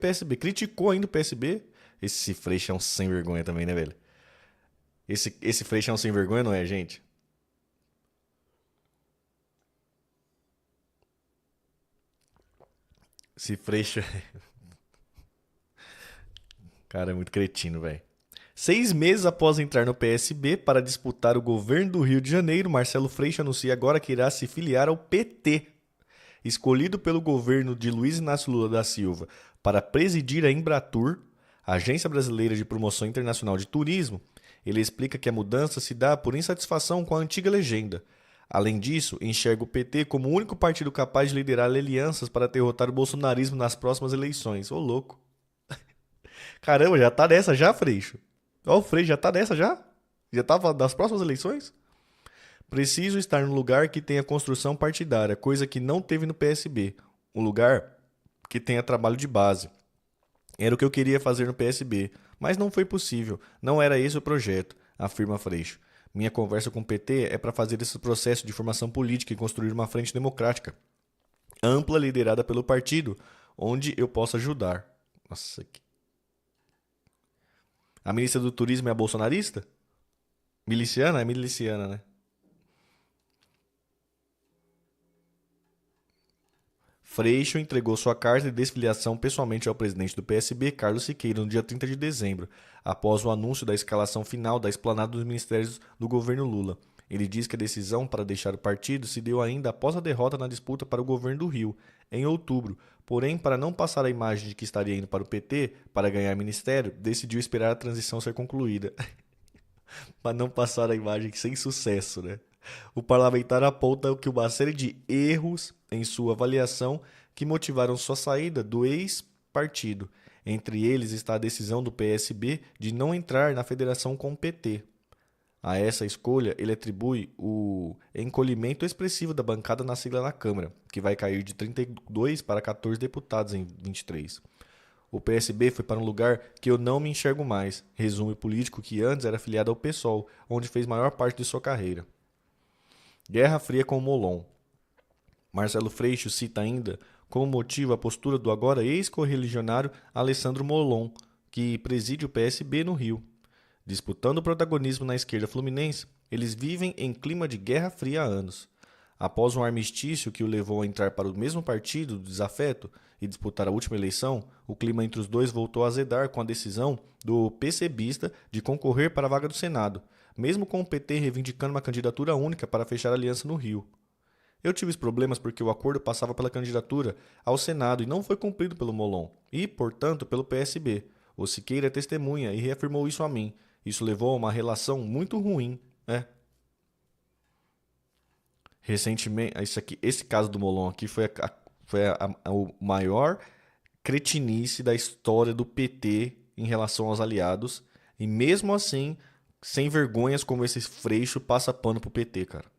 PSB. Criticou ainda o PSB. Esse Freixo é um sem vergonha também, né, velho? Esse Freixo é um sem vergonha, não é, gente? Esse Freixo. Cara, é muito cretino, velho. 6 meses após entrar no PSB para disputar o governo do Rio de Janeiro, Marcelo Freixo anuncia agora que irá se filiar ao PT. Escolhido pelo governo de Luiz Inácio Lula da Silva para presidir a Embratur, a Agência Brasileira de Promoção Internacional de Turismo, ele explica que a mudança se dá por insatisfação com a antiga legenda. Além disso, enxerga o PT como o único partido capaz de liderar alianças para derrotar o bolsonarismo nas próximas eleições. Ô, louco. Caramba, já tá nessa já, Freixo? Ó, o Freixo já tá nessa já? Já tava das próximas eleições? Preciso estar no lugar que tenha construção partidária, coisa que não teve no PSB. Um lugar que tenha trabalho de base. Era o que eu queria fazer no PSB, mas não foi possível. Não era esse o projeto, afirma Freixo. Minha conversa com o PT é para fazer esse processo de formação política e construir uma frente democrática, ampla, liderada pelo partido, onde eu possa ajudar. Nossa, a ministra do Turismo é a bolsonarista? Miliciana? É miliciana, né? Freixo entregou sua carta de desfiliação pessoalmente ao presidente do PSB, Carlos Siqueira, no dia 30 de dezembro, após o anúncio da escalação final da esplanada dos ministérios do governo Lula. Ele diz que a decisão para deixar o partido se deu ainda após a derrota na disputa para o governo do Rio, em outubro. Porém, para não passar a imagem de que estaria indo para o PT para ganhar ministério, decidiu esperar a transição ser concluída. Para não passar a imagem sem sucesso, né? O parlamentar aponta que uma série de erros em sua avaliação que motivaram sua saída do ex-partido. Entre eles está a decisão do PSB de não entrar na federação com o PT. A essa escolha, ele atribui o encolhimento expressivo da bancada na sigla na Câmara, que vai cair de 32 para 14 deputados em 23. O PSB foi para um lugar que eu não me enxergo mais, resume o político que antes era afiliado ao PSOL, onde fez maior parte de sua carreira. Guerra Fria com o Molon. Marcelo Freixo cita ainda como motivo a postura do agora ex-correligionário Alessandro Molon, que preside o PSB no Rio. Disputando o protagonismo na esquerda fluminense, eles vivem em clima de Guerra Fria há anos. Após um armistício que o levou a entrar para o mesmo partido do desafeto e disputar a última eleição, o clima entre os dois voltou a azedar com a decisão do PCBista de concorrer para a vaga do Senado, mesmo com o PT reivindicando uma candidatura única para fechar aliança no Rio. Eu tive os problemas porque o acordo passava pela candidatura ao Senado e não foi cumprido pelo Molon, e, portanto, pelo PSB. O Siqueira é testemunha e reafirmou isso a mim. Isso levou a uma relação muito ruim, né? Recentemente, esse caso do Molon aqui foi o maior cretinice da história do PT em relação aos aliados. E mesmo assim, sem vergonhas como esse Freixo passa pano pro PT, cara.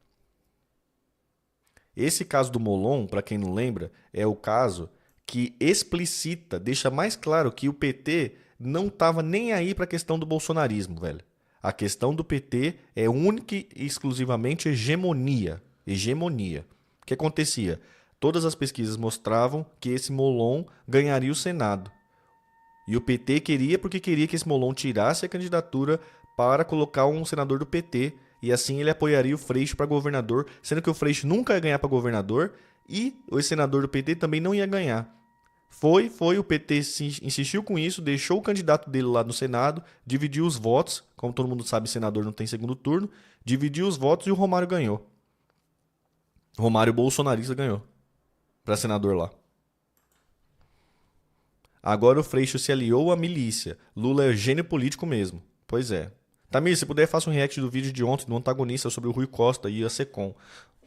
Esse caso do Molon, para quem não lembra, é o caso que explicita, deixa mais claro que o PT não tava nem aí para a questão do bolsonarismo, velho. A questão do PT é única e exclusivamente hegemonia. Hegemonia. O que acontecia? Todas as pesquisas mostravam que esse Molon ganharia o Senado. E o PT queria porque queria que esse Molon tirasse a candidatura para colocar um senador do PT e assim ele apoiaria o Freixo para governador, sendo que o Freixo nunca ia ganhar para governador e o senador do PT também não ia ganhar. O PT insistiu com isso, deixou o candidato dele lá no Senado, dividiu os votos, como todo mundo sabe, senador não tem segundo turno, dividiu os votos e o Romário ganhou. Romário bolsonarista ganhou para senador lá. Agora o Freixo se aliou à milícia. Lula é gênio político mesmo. Pois é. Tamir, se puder, faça um react do vídeo de ontem do antagonista sobre o Rui Costa e a Secom.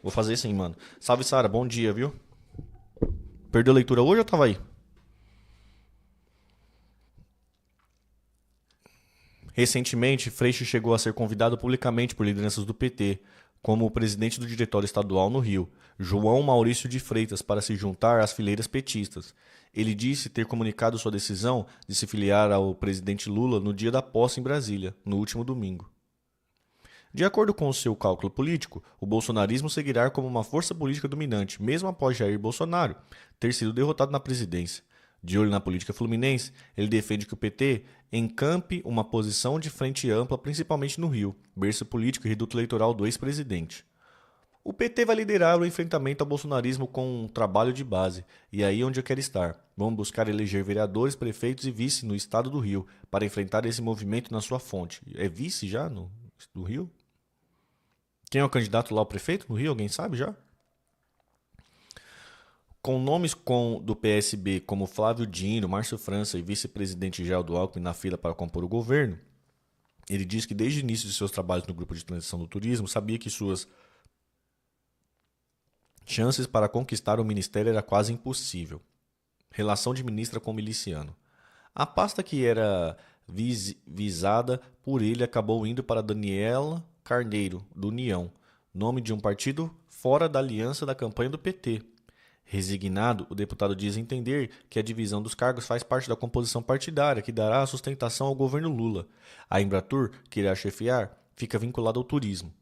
Vou fazer sim, mano. Salve, Sara. Bom dia, viu? Perdeu a leitura hoje ou tava aí? Recentemente, Freixo chegou a ser convidado publicamente por lideranças do PT, como o presidente do Diretório Estadual no Rio, João Maurício de Freitas, para se juntar às fileiras petistas. Ele disse ter comunicado sua decisão de se filiar ao presidente Lula no dia da posse em Brasília, no último domingo. De acordo com o seu cálculo político, o bolsonarismo seguirá como uma força política dominante, mesmo após Jair Bolsonaro ter sido derrotado na presidência. De olho na política fluminense, ele defende que o PT encampe uma posição de frente ampla, principalmente no Rio, berço político e reduto eleitoral do ex-presidente. O PT vai liderar o enfrentamento ao bolsonarismo com um trabalho de base, e é aí onde eu quero estar. Vamos buscar eleger vereadores, prefeitos e vice no estado do Rio, para enfrentar esse movimento na sua fonte. É vice já no Rio? Quem é o candidato lá ao prefeito no Rio? Alguém sabe já? Com nomes do PSB como Flávio Dino, Márcio França e vice-presidente Geraldo Alckmin na fila para compor o governo, ele diz que desde o início de seus trabalhos no grupo de transição do turismo, sabia que suas chances para conquistar o ministério era quase impossível. Relação de ministra com miliciano. A pasta que era visada por ele acabou indo para Daniela Carneiro, do União, nome de um partido fora da aliança da campanha do PT. Resignado, o deputado diz entender que a divisão dos cargos faz parte da composição partidária que dará a sustentação ao governo Lula. A Embratur, que irá chefiar, fica vinculada ao turismo.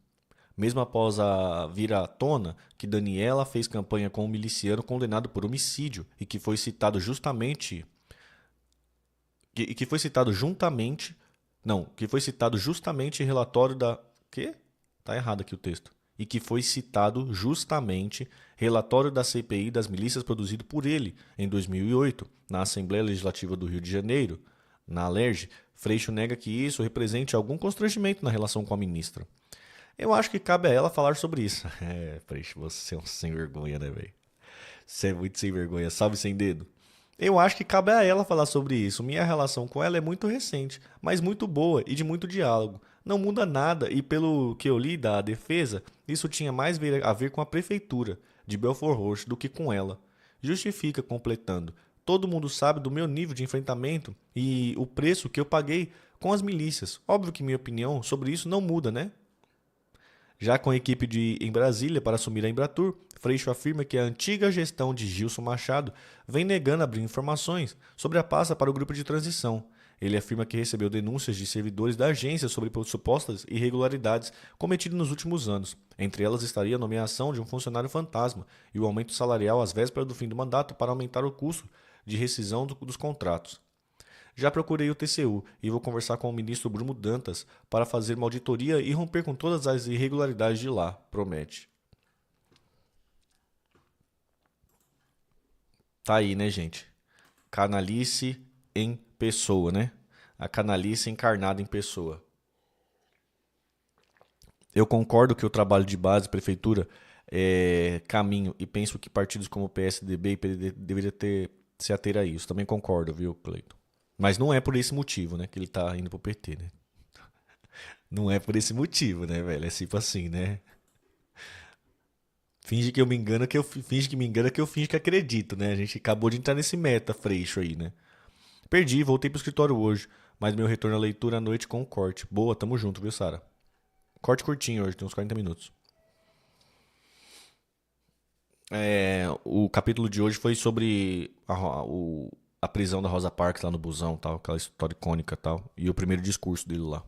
Mesmo após a vir à tona que Daniela fez campanha com um miliciano condenado por homicídio e que foi citado justamente em relatório da quê? Tá errado aqui o texto. E que foi citado justamente relatório da CPI das milícias produzido por ele em 2008 na Assembleia Legislativa do Rio de Janeiro, na Alerj. Freixo nega que isso represente algum constrangimento na relação com a ministra. Eu acho que cabe a ela falar sobre isso. Freixo, você é um sem vergonha, né, velho? Você é muito sem vergonha, salve sem dedo. Eu acho que cabe a ela falar sobre isso. Minha relação com ela é muito recente, mas muito boa e de muito diálogo. Não muda nada e pelo que eu li da defesa, isso tinha mais a ver com a prefeitura de Belford Roxo do que com ela. Justifica completando. Todo mundo sabe do meu nível de enfrentamento e o preço que eu paguei com as milícias. Óbvio que minha opinião sobre isso não muda, né? Já com a equipe em Brasília para assumir a Embratur, Freixo afirma que a antiga gestão de Gilson Machado vem negando abrir informações sobre a pasta para o grupo de transição. Ele afirma que recebeu denúncias de servidores da agência sobre supostas irregularidades cometidas nos últimos anos. Entre elas estaria a nomeação de um funcionário fantasma e o aumento salarial às vésperas do fim do mandato para aumentar o custo de rescisão dos contratos. Já procurei o TCU e vou conversar com o ministro Bruno Dantas para fazer uma auditoria e romper com todas as irregularidades de lá, promete. Tá aí, né, gente? Canalice em pessoa, né? A canalice encarnada em pessoa. Eu concordo que o trabalho de base, prefeitura, é caminho e penso que partidos como o PSDB e PDT deveriam se ater a isso. Também concordo, viu, Cleiton? Mas não é por esse motivo, né, que ele tá indo pro PT, né? Não é por esse motivo, né, velho? É tipo assim, né? Finge que eu me engano que eu finge que me engana que eu finge que acredito, né? A gente acabou de entrar nesse meta freixo aí, né? Perdi, voltei pro escritório hoje, mas meu retorno à leitura à noite com um corte. Boa, tamo junto, viu, Sara? Corte curtinho hoje, tem uns 40 minutos. O capítulo de hoje foi sobre a prisão da Rosa Parks lá no busão, tal, aquela história icônica, tal, e o primeiro discurso dele lá.